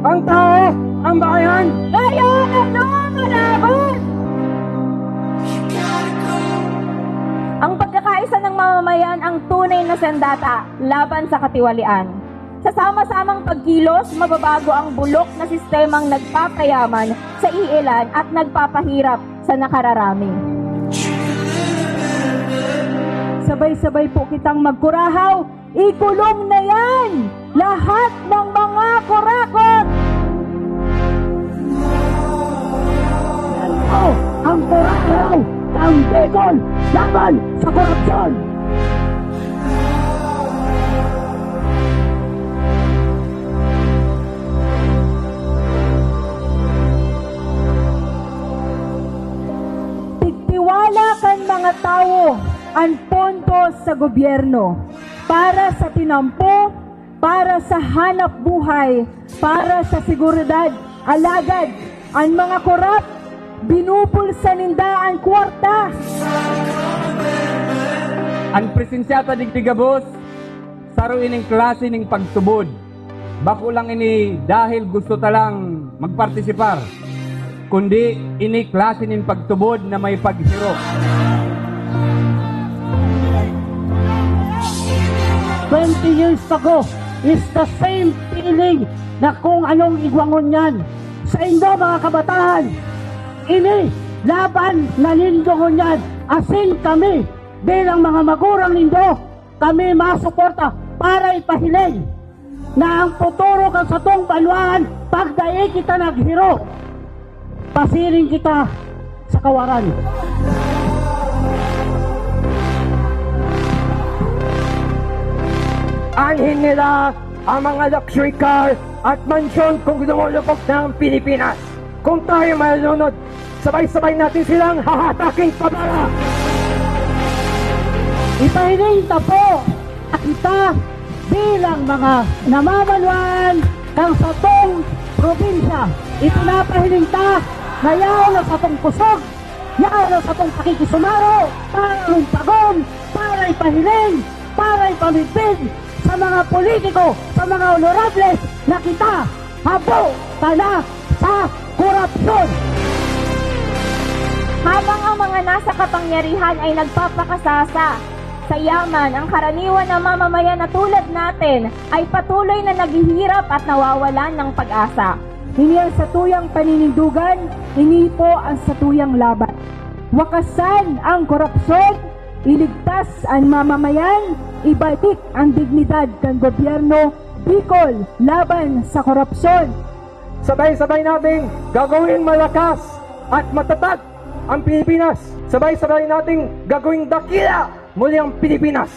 Ang tao, ang bayan, ngayon ano ang malabot? Ang pagkakaisa ng mamamayan ang tunay na sandata laban sa katiwalian. Sa sama-samang pagkilos, mababago ang bulok na sistemang nagpapayaman sa iilan at nagpapahirap sa nakararami. Sabay-sabay po kitang magkurahaw, ikulong na yan lahat ng mga kurakot! oh, ang kurahaw, ang Bicol, laban sa korupsyon. Tigtiwala kan mga tao ang pondo sa gobyerno para sa tinampo, para sa hanap buhay, para sa seguridad, alagad ang mga korap, binupulsa ninda ang kwarta. Ang presensyata digtigabos, saruin ng klase ng pagsubod. Bako lang ini dahil gusto talang magpartisipar, kundi ini klase ng pagtubod na may paghiro. 20 years ago is the same feeling na kung anong igwangon yan. Sa inyo mga kabataan, ini laban na lindongon yan. Asin kami bilang mga magurang lindo, kami masuporta para ipahiling na ang futuro kang sa tong banwaan pagdaig kita naghiro. Pasiring kita sa kawaran. Anhin nila ang mga luxury car at mansyon kung lumulupok ng Pilipinas. Kung tayo malunod, sabay-sabay natin silang hahataking pabala. Ipahiling tapo kita bilang mga namamalwan kang sa tong probinsya. Ipinapahiling ta na yaw na sa tong kusog, yaw na sa tong pakikisumaro, para rumpagom, para ipahiling, para ipamibig sa mga politiko, sa mga honorables na kita habo tala sa korupsyon. Habang ang mga nasa kapangyarihan ay nagpapakasasa sa yaman, ang karaniwan na mamamayan na tulad natin ay patuloy na naghihirap at nawawalan ng pag-asa. Hindi ang satuyang paninindugan, hindi po ang satuyang laban. Wakasan ang korupsyon, iligtas ang mamamayan, ibalik ang dignidad ng gobyerno, Bicol laban sa korupsyon. Sabay-sabay nating gagawin malakas at matatag ang Pilipinas. Sabay-sabay nating gagawing dakila muli ang Pilipinas.